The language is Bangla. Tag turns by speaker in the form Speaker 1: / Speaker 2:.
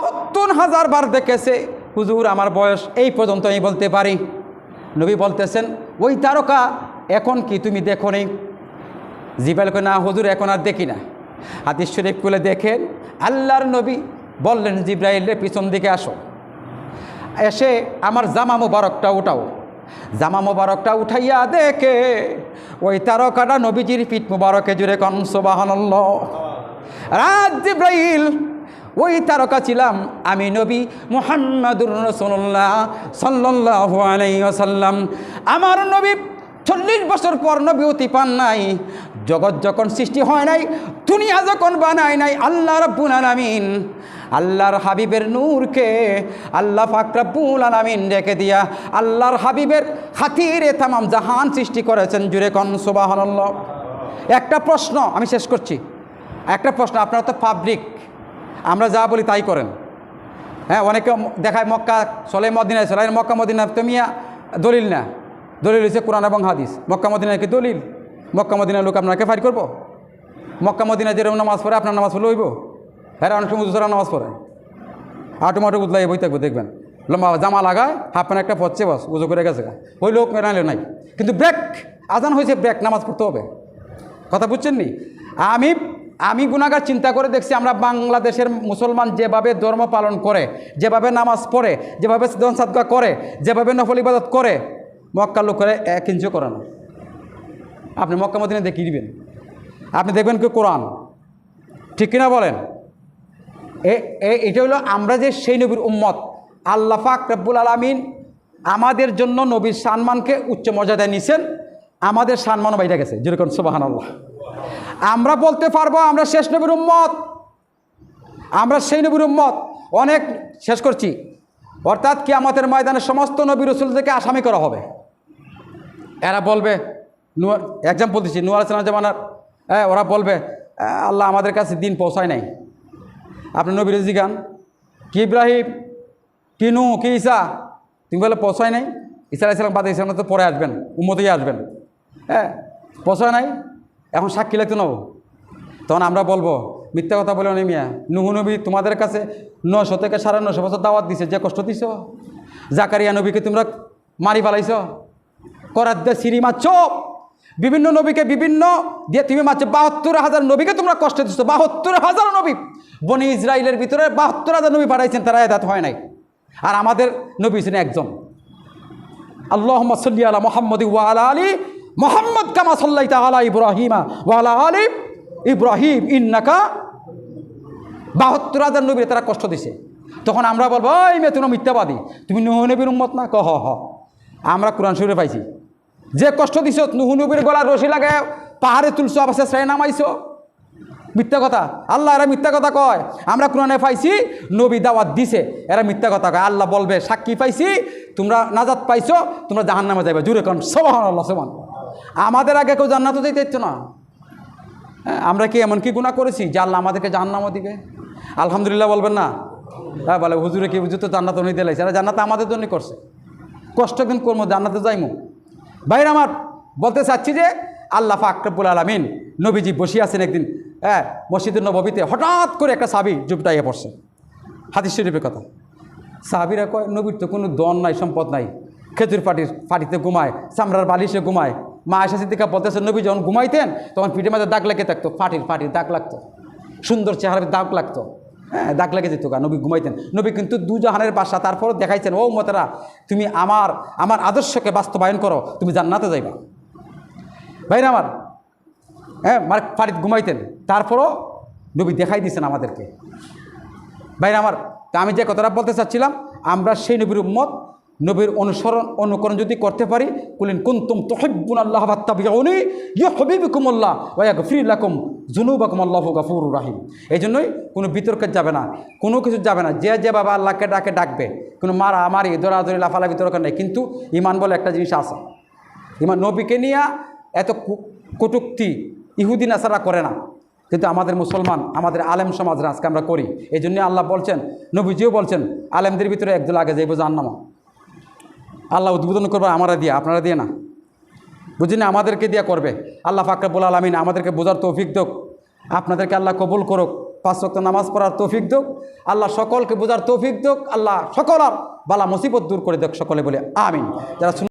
Speaker 1: 70,000 বার দেখেছে। হুজুর আমার বয়স এই পর্যন্ত আমি বলতে পারি। নবী বলতেছেন ওই তারকা এখন কি তুমি দেখো নি? জিব্রাইল কয় না হুজুর এখন আর দেখি না। হাদিস শরীফ খুলে দেখেন আল্লাহর নবী বললেন জিব্রাইলের পিছন দিকে আসো, এসে আমার জামা মোবারকটা উঠাও। জামা মোবারকটা উঠাইয়া দেখে ওই তারকাটা নবীজির পিঠ মোবারকে জুড়ে কোন সুবহানাল্লাহ। রাত জিব্রাইল ওই তারকা ছিলাম আমি নবী মুহাম্মাদুর রাসূলুল্লাহ সাল্লাল্লাহু আলাইহি ওয়াসাল্লাম। আমার নবী 40 বছর পর নবীতি পান নাই। জগৎ যখন সৃষ্টি হয় নাই, দুনিয়া যখন বানায় নাই, আল্লাহ রাব্বুল আলামিন আল্লাহর হাবিবের নূরকে আল্লাহ পাক রব্বুল আলামিন রেখে দিয়া আল্লাহর হাবিবের খাতিরে তামাম জাহান সৃষ্টি করেছেন। জুড়ে কোন সুবহানাল্লাহ। একটা প্রশ্ন আমি শেষ করছি, একটা প্রশ্ন। আপনারা তো পাবলিক, আমরা যা বলি তাই করেন। হ্যাঁ, অনেকে দেখায় মক্কা চলে মদিনায় চলে, মক্কা মদিনা তো মিয়া দলিল না, দলিল হচ্ছে কোরআন এবং হাদিস। মক্কা মদিনায় কি দলিল? মক্কা মদিনার লোক আপনাকে ফাইট করবো? মক্কা মদিনায় যেরকম নামাজ পড়ে আপনার নামাজ পড়লে হইব? হ্যাঁ, অনেক সময় উজুরা নামাজ পড়ে আটুমাটু উদলাই বই থাকবো, দেখবেন লম্বা জামা লাগায় হাফ প্যান্ট একটা পড়ছে, বস উজু করে গেছে, ওই লোক মেরাইলে নাই। কিন্তু ব্রেক আজান হয়েছে, ব্রেক নামাজ পড়তে হবে। কথা বুঝছেন নি? আমি গুনাহগার চিন্তা করে দেখছি, আমরা বাংলাদেশের মুসলমান যেভাবে ধর্ম পালন করে, যেভাবে নামাজ পড়ে, যেভাবে দান সাদকা করে, যেভাবে নফল ইবাদত করে, মক্কার লোক করে 1 ইঞ্চিও করে না। আপনি মক্কা মদিনা দেখিয়ে দিবেন, আপনি দেখবেন কি কোরআন, ঠিক কিনা বলেন? এটা হলো আমরা যে সেই নবীর উম্মত। আল্লাহ পাক রব্বুল আলামিন আমাদের জন্য নবীর সম্মানকে উচ্চ মর্যাদায় নিছেন, আমাদের সম্মানও বাইরে গেছে। যেরকম সুবহানাল্লাহ। আমরা বলতে পারবো আমরা শেষ নবীর উম্মত, আমরা সেই নবীর উম্মত। অনেক শেষ করছি, অর্থাৎ কিয়ামতের ময়দানে সমস্ত নবী রাসূলদেরকে আসামি করা হবে। এরা বলবে, এক্সাম্পল দিচ্ছি, নূহ আলাইহিস সালাম জামানার, ওরা বলবে আল্লাহ আমাদের কাছে দিন পৌঁছায় নাই। আপনি নবীর জিগান কি ইব্রাহিম, কি নূহ, কি ঈসা, তুমি বলে পৌঁছায় নাই। ঈসা আলাইহিস সালাম বাদে ঈসা তো পরে আসবেন, উম্মতেই আসবেন। হ্যাঁ, পৌঁছায় নাই, এখন সাক্ষী লাগতে নেব। তখন আমরা বলবো মিথ্যা কথা বলে অনেক মিয়া, নূহ নবী তোমাদের কাছে 900 থেকে 950 বছর দাওয়াত দিছে, যে কষ্ট দিছ। জাকারিয়া নবীকে তোমরা মারি ফেলাইছ, করার দিয়ে সিঁড়ি মারছ, বিভিন্ন নবীকে বিভিন্ন দিয়ে তুমি মারছো। 72,000 নবীকে তোমরা কষ্ট দিচ্ছ। 72,000 নবী বনি ইসরাইলের ভিতরে 72,000 নবী পাঠাইছেন, তারা হেদায়েত হয় নাই। আর আমাদের নবী ছিলেন একজন। আল্লাহুম্মা সাল্লি আলা মুহাম্মাদি ওয়া আলা আলি মুহাম্মাদ কামা সাল্লাইতা আলা ইব্রাহিমা ওয়া আলা আলি ইব্রাহিম ইন্নাকা। 72,000 নবী তারা কষ্ট দিছে। তখন আমরা বলবো ওই মেয়ে তুমি মিথ্যাবাদী, তুমি নূহ নবীর উম্মত না? হ হ, আমরা কোরআন শরীফে পাইছি, যে কষ্ট দিছ নূহ নবীর গলার রশি লাগায় পাহাড়ে তুলছো, আবার শেষরায় নামাইছো। মিথ্যা কথা, আল্লাহ এরা মিথ্যা কথা কয়। আমরা কোরআনে পাইছি নবী দাওয়াত দিছে, এরা মিথ্যা কথা কয়। আল্লাহ বলবে সাক্ষী পাইছি, তোমরা নাজাত পাইছো, তোমরা জাহান্নামে যাবে। জুড়ে কোন সুবহানাল্লাহ। সুবহান। আমাদের আগে কেউ জান্নাতে যেতে ইচ্ছো না। আমরা কি এমন কি গুনাহ করেছি যে আল্লাহ আমাদেরকে জাহান্নামও দিবে? আলহামদুলিল্লাহ বলবেন না? হ্যাঁ, বলে হুজুরে কি হুজুর তো জান্নাত নিতে লাইছে, এরা জান্নাত আমাদের জন্যই করছে। কষ্ট দিন করবো, জান্নাতে যাইমু। ভাইরা আমার, বলতে চাচ্ছি যে আল্লাহ পাক রব্বুল আলামিন, নবীজি বসে আছেন একদিন মসজিদুন নববীতে, হঠাৎ করে একটা সাহাবী জুবটাইয়া পড়ছে। হাদিস শরীফের কথা। সাহাবীরা কয় নবীর তো কোনো দন নাই, সম্পদ নাই, খেজুর পাটিতে ঘুমায়, চামড়ার বালিশে ঘুমায়। মা আয়েশা সিদ্দিকা বলতেছে নবী যখন ঘুমাইতেন তখন পিঠের মাঝে দাগ লেগে থাকতো, পাটির দাগ লাগতো, সুন্দর চেহারার দাগ লাগতো। হ্যাঁ, দাগ লেগে যেত, নবী ঘুমাইতেন। নবী কিন্তু দুজাহানের বাসা, তারপরও দেখাইছেন ও উম্মতেরা তুমি আমার আদর্শকে বাস্তবায়ন করো, তুমি জান্নাতে যাইবা। ভাইরা আমার, মানে পাটিত ঘুমাইতেন, তারপরও নবী দেখাই দিয়েছেন আমাদেরকে। ভাইরা আমার, তা আমি যে কথাটা বলতে চাচ্ছিলাম, আমরা সেই নবীর উম্মত, নবীর অনুকরণ যদি করতে পারি, কুলিন কুনতুম তুহিব্বুনাল্লাহ ফাত্তাবিউনি ইউহিব্বুকুমুল্লাহ ওয়া ইয়াগফির লাকুম যুনুবাকুম আল্লাহু গফুরুর রহিম। এই জন্যই কোনো বিতর্কে যাবে না, কোনো কিছু যাবে না। যে বাবা আল্লাহকে ডাকবে, কোনো মারামারি দৌড়াদৌড়ি লাফালাফি দরকার নেই। কিন্তু ইমান বলে একটা জিনিস আছে। ইমান নবীকে নিয়ে এত কটূক্তি ইহুদি নাসারা করে না, কিন্তু আমাদের মুসলমান, আমাদের আলেম সমাজরা আজকে আমরা করি। এই জন্যই আল্লাহ বলছেন, নবীজিও বলছেন, আলেমদের ভিতরে একদল আগে যাইব জাহান্নামে। আল্লাহ উদ্বোধন করবে আমরা দিয়ে, আপনারা দিয়ে না, বুঝি না, আমাদেরকে দিয়ে করবে। আল্লাহ পাক রব্বুল আলামিন আমাদেরকে বোঝার তৌফিক দেক, আপনাদেরকে আল্লাহ কবুল করুক। 5 ওয়াক্ত নামাজ পড়ার তৌফিক দিক, আল্লাহ সকলকে বোঝার তৌফিক দিক, আল্লাহ সকল আর বালা মুসিবত দূর করে দেখ, সকলে বলে আমিন। যারা